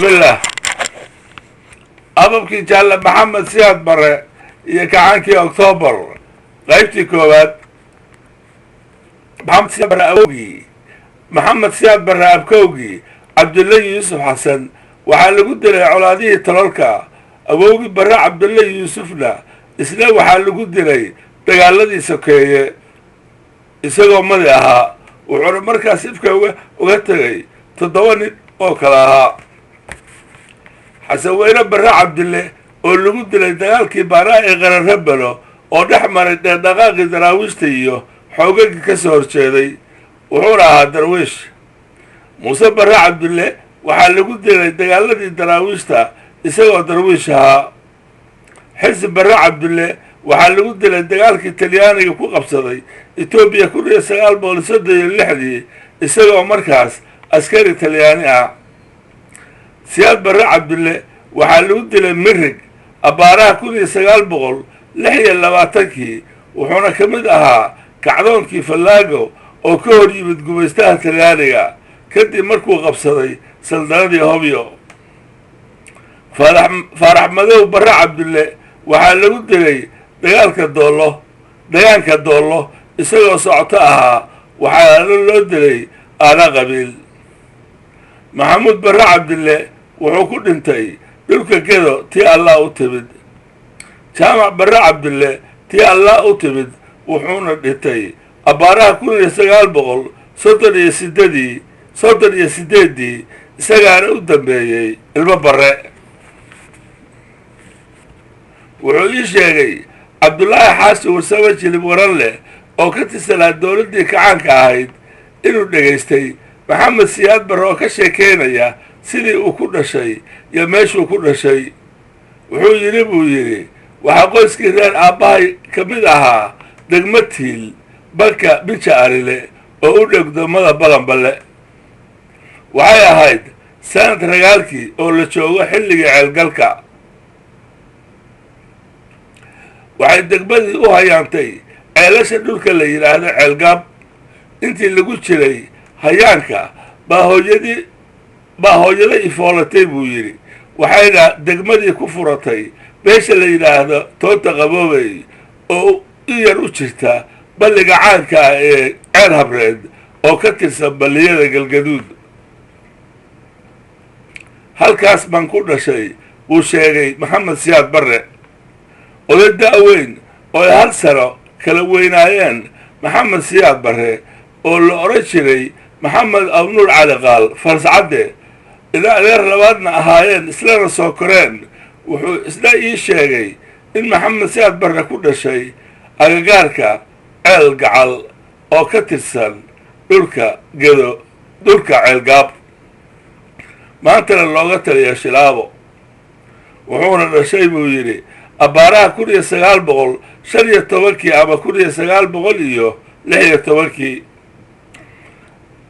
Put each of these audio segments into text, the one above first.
بالله أضبكي جال محمد سياد برا يكعنكي أكتوبر غيبتي كوبات محمد سياد برا أوجي محمد سياد برا أبكوجي عبد الله يوسف حسن وحال قد لي علاديه تلالكا أبوجي برا عبد الله يوسفنا إسنا وحال قد لي دقالدي سكية إسقوا مديها وعلى مركز سيفكا وغتغي تدواني أوكلاها حسوينا برا عبد الله اللي قد لي دقالكي باراء غير ربنا ونحمر دقاق دراويشتيو حوقك كسور شيدي وحورها درويش موسى برا عبد الله وحال قد لي دقالدي دراويشتا إسقوا درويشها حزب برا عبد الله وحال قد لي دقالكي تلياني كو قبصدي إثيوبيا كوريا سقال بوليسد اللحدي إسقوا مركز عسكري تلياني سياد برا عبد الله وحال قد لي مرق أبارها كوريا سقال بغل لحيا اللواتكي وحونا كمدها كعدون كيف اللاقو oo ka hor yimid gumaystaha talyaaniga kadib markuu qabsaday saldanaddii hobyo faarax madow barre cabdulle waxaa lagu dilay dagaalka doollo isagoo socoto ahaa waxaana loo dilay aana qabiil maxamuud barre cabdulle wuxuu ku dhintay dhulka gedo tii allah u timid jaamac barre cabdulle tii allah u timid wuxuuna dhintay أبارها كل سجال بقول صدر يسددي سجال قدام بيجي المبرة وعيش يجي عبد الله حاسس وسويت اللي بورله أو كنت سلا الدولة دي كعان كعيد إنه نجستي محمد سياد براكش كينا يا سيدي وكل شيء يا ماشي وكل شيء وحو يجي وحقول سكيران أباي كمدها دقمتيل balka bisha arile oo u dhegdamada balanballe waxay ahayd sanad ragaalkii oo la joogo xilligii ceelgalka waxay degmadii u hayaantay ceelasha dhulka la yidhaahdo ceelgaab intii lagu jiray hayaanka baa hooyada ifoolatay buu yidhi waxayna degmadii ku furatay beesha la yidhaahdo toonta qaboobay oo u yar u jirta balliga caanka ee ceel habreed oo ka tirsan balliyada galgaduud halkaas baan ku dhashay buu sheegay maxamed siyaad barre oday da-weyn oo ay hal sano kala weynaayeen maxamed siyaad barre oo la odhan jiray maxamed abnuur cali qaal farscadde ilaa adeer labaadna ahaayeen islana soo koreen wuxuu isna ii sheegay in maxamed siyaad barre ku dhashay agagaarka ceel gacal oo ka tirsan dhulka ceelgaab maantana looga taliya shilaabo wuxuuna dhashay buu yidhi abbaaraha 1915 ama 1916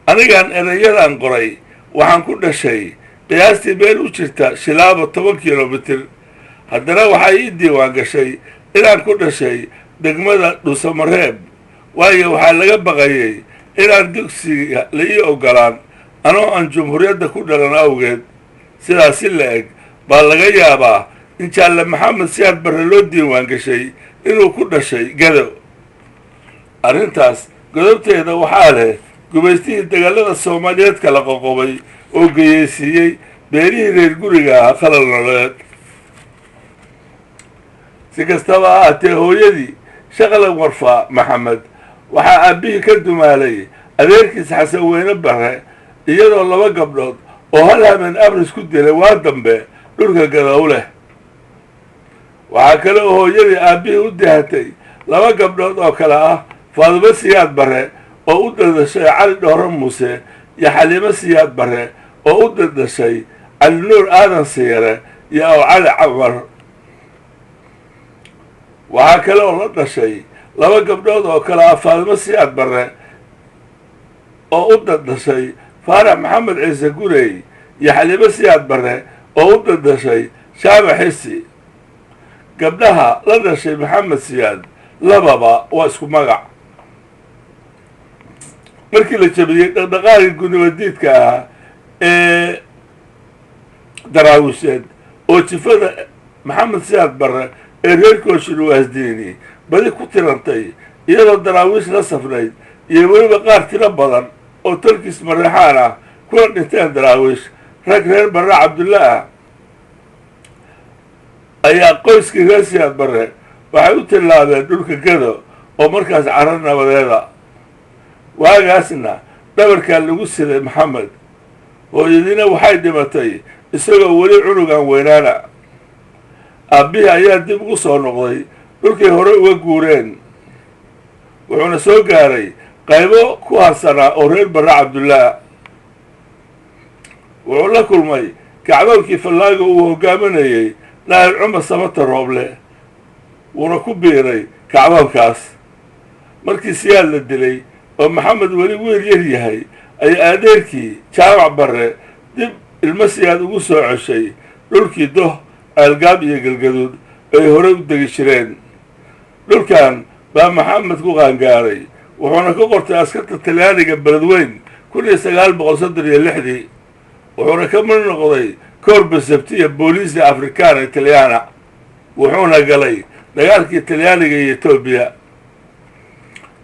anigan erayadan qoray waxaan ku dhashay qiyaastii meel u jirta shilaabo 10 kilomitir haddana waxay ii diiwaan gashay inaan ku dhashay degmada dhuusamareeb waayo waxaa laga baqayay inaan dugsiga la ii ogolaan anoo aan jumhuuriyadda ku dhalan awgeed sidaas si la eg baa laga yaabaa in jaalle maxamed siyaad barre loo diiwaan gashay inuu ku dhashay gado arrintaas godobteeda waxaa leh gumaystihii dagaalada soomaaliyeed kala qoqobay oo geyeysiiyey beelihii reer guriga ah qalal nololeed si kastaba ha ahaatee hooyadii shaqalan warfaa maxamed waxaa aabbihii ka dumaalay adeerkiis xasan weyne barre iyadoo 2 gabdhood oo hal habeen abris ku dilay waa dambe dhulka gadow leh waxaa kale oo hooyadii aabbihii u dihatay 2 gabdhood oo kale ah faadimo siyaad barre oo u dadashay cali dhooro muuse iyo xaliimo siyaad barre oo u dadashay cali nuur aadan siyare iyo aw cali camar waxaa kale oo la dhashay 2 gabdhood oo kale ah faadimo siyaad barre oo u dadashay faarax maxamed ciise gurey iyo xaliimo siyaad barre oo u dadashay jaamac xisi gabdhaha la dhashay maxamed siyaad lababa waa isku magac markii la jabiyey dhaqdhaqaaqii guniwadiidka ahaa ee daraawisheed oo jifada maxamed siyaad barre ee reer kooshin waasdiini badi ku tirantay iyadoo daraawiish la safnayd iyo weliba qaar tiro badan oo tolkiis mareexaan ah kuna dhinteen daraawiish rag reer barre cabdulla ah ayaa qoyskii reer siyaad barre waxay u tillaabeen dhulka gado oo markaas carro nabadeeda waagaasna dhabarkaa lagu siday maxamed hooyadiina waxay dhimatay isagoo weli cunugan weynaana aabbihii ayaa dib ugu soo noqday dhulkay hore uga guureen wuxuuna soo gaaray qaybo ku harsanaa oo reer barre cabdullaah wuxuu la kulmay kacdoonkii fallaaga uu hogaaminayey naahir cumar samata rooble wuuna ku biiray kacdoonkaas markii siyaad la dilay oo maxamed weli wiil yar yahay ayaa adeerkii jaamac barre dib ilmo siyaad ugu soo ceshay dhulkii doh aalgaab iyo galgaduud ay horey u degi jireen dhulkan baa maxamed ku qaangaaray wuxuuna ka qortay askarta talyaaniga beledweyn 1936 wuxuuna ka mid noqday korba sabtiya booliisi afrikaana talyaana wuxuuna galay dagaalkii talyaaniga iyo etoobiya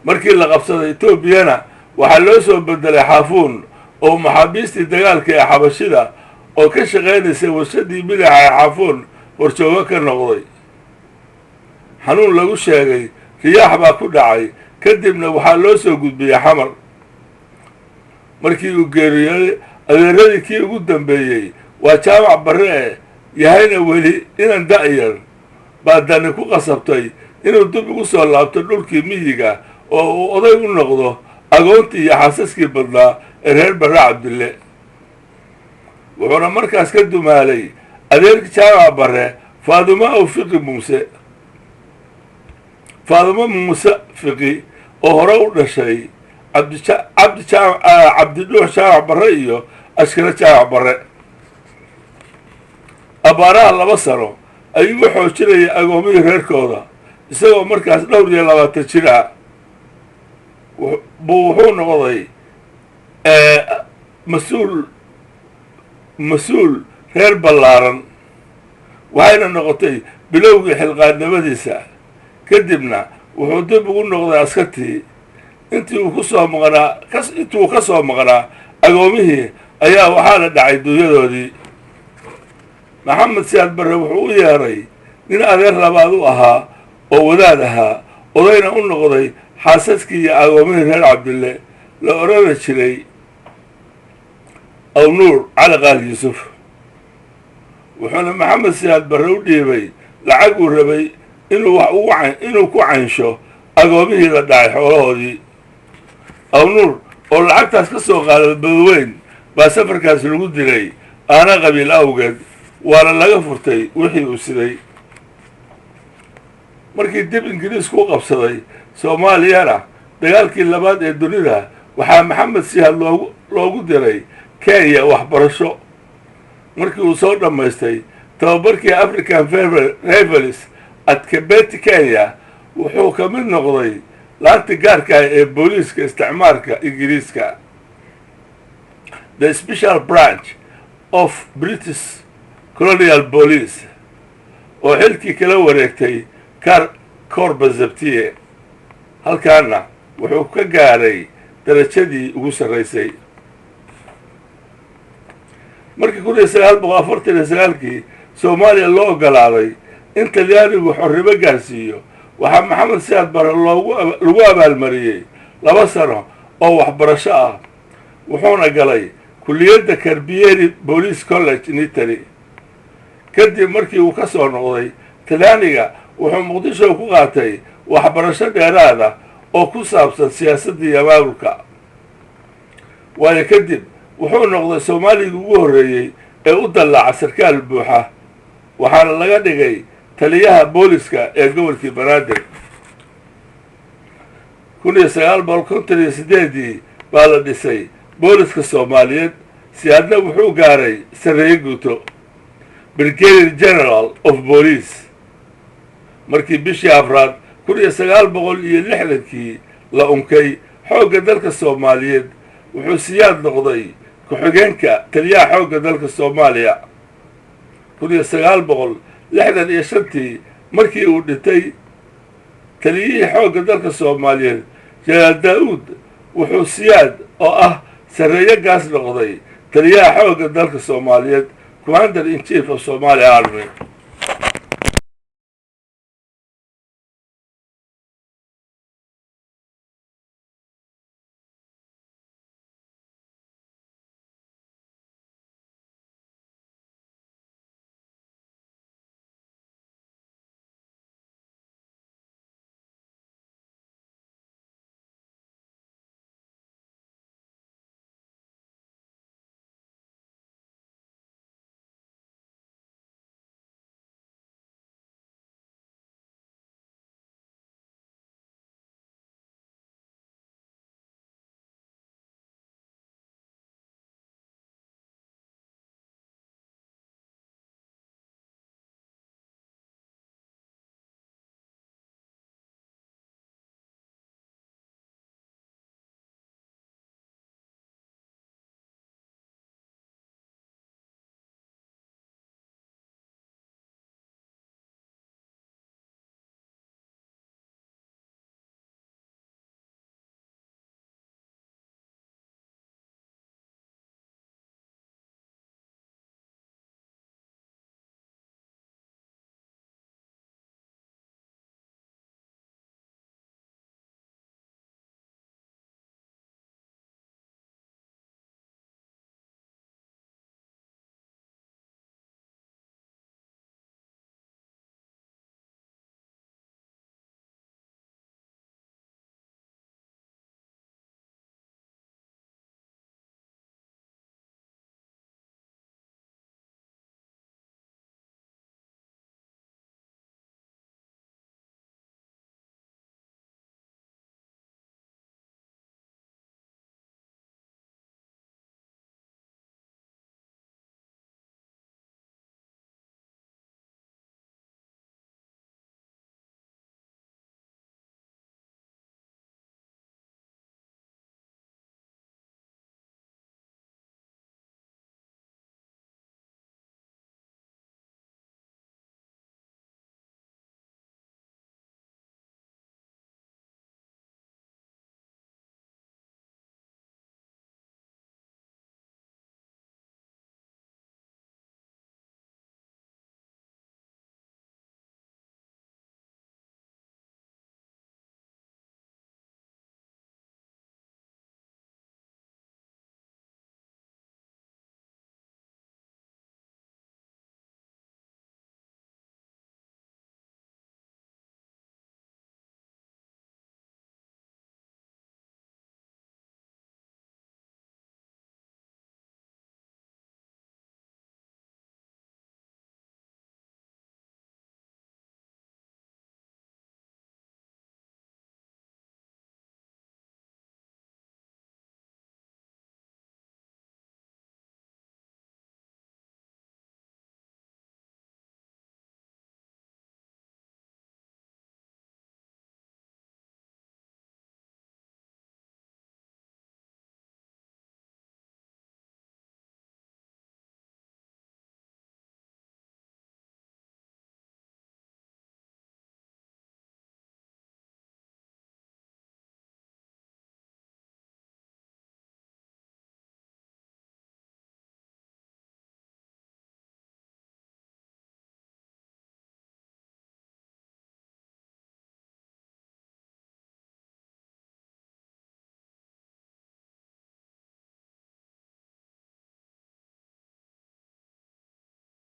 markii la qabsaday etoobiyana waxaa loo soo bedelay xaafuun oo maxaabiistii dagaalka ee xabashida oo ka shaqaynaysay warshadii midaxa ee xaafuun horjoogo ka noqday xanuun lagu sheegay riyaax baa ku dhacay kadibna waxaa loo soo gudbiyey xamar markii uu geeriyooday adeeradii kii ugu dambeeyey waa jaamac barre e yahayna weli inan da'yar baa dani ku qasabtay inuu dib ugu soo laabto dhulkii miyiga oo uu oday u noqdo agoontii iyo xaasaskii badnaa ee reer barre cabdille wuxuuna markaas ka dumaalay adeerka jaamac barre faadumo muuse fiqi oo hore u dhashay cabdidhuux jaamac barre iyo ashkare jaamac barre abbaaraha 2 sano ayuu u xoojinayay agoomihii reerkooda isagoo markaas dhowr iyo 20 jir ah wuxuu noqday mas-uul reer ballaaran waxayna noqotay bilowgii xilqaadnimadiisa kadibna wuxuu dib ugu noqday askartii intii uu ka soo maqnaa agoomihii ayaa waxaa la dhacay dunyadoodii maxamed siyaad barre wuxuu u yeeray nin adeer labaad u ahaa oo wadaad ahaa odayna u noqday xaasaskii iyo agoomihii reer cabdille la orani jiray awnuur cali qaal yuusuf wuxuuna maxamed siyaad barre u dhiibay lacag uu rabay inuu ku caynsho agoomihii la dhacay xoolahoodii awnuur oo lacagtaas ka soo qaaday badweyn baa safarkaas lagu dilay aana qabiil awgeed waana laga furtay wixii uu siday markii dib ingiriisku u qabsaday soomaaliyana dagaalkii labaad ee dunida waxaa maxamed siyaad loogu diray kenya waxbarasho markii uu soo dhammaystay tababarkii african rivals at kebeti kenya wuxuu ka mid noqday laanta gaarka ah ee booliiska isticmaalka ingiriiska the special branch of british colonial police oo xilkii kala wareegtay korba zabtiye halkaana wuxuu ka gaaray darajadii ugu sarraysay markii 1949kii soomaaliya loo ogolaaday in talyaanigu xorrimo gaarsiiyo waxaa maxamed siyaad barre lagu abaalmariyey 2 sano oo waxbarasho ah wuxuuna galay kulliyadda carbieri police college in italy kadib markii uu ka soo noqday talyaaniga wuxuu muqdisho ku qaatay waxbarasho dheeraada oo ku saabsan siyaasadda iyo abaabulka waayo kadib wuxuu noqday soomaaligii ugu horreeyey ee u dallaaca sarkaal buuxa waxaana laga dhigay taliyaha booliska ee gobolkii banaadir 1958 baa la dhisay booliska soomaaliyeed siyaadna wuxuu gaaray sarreeye guuto brigadier general of police markii bishii afraad 1960kii la unkay xoogga dalka soomaaliyeed wuxuu siyaad noqday ku-xigeenka taliyaha xoogga dalka soomaaliya 1966 markii uu dhintay taliyihii xoogga dalka Soomaaliyeed Jeneraal Daa'uud wuxuu Siyaad oo ah sarreeyo gaas noqday taliyaha xoogga dalka Soomaaliyeed Commander in Chief of Somali Army.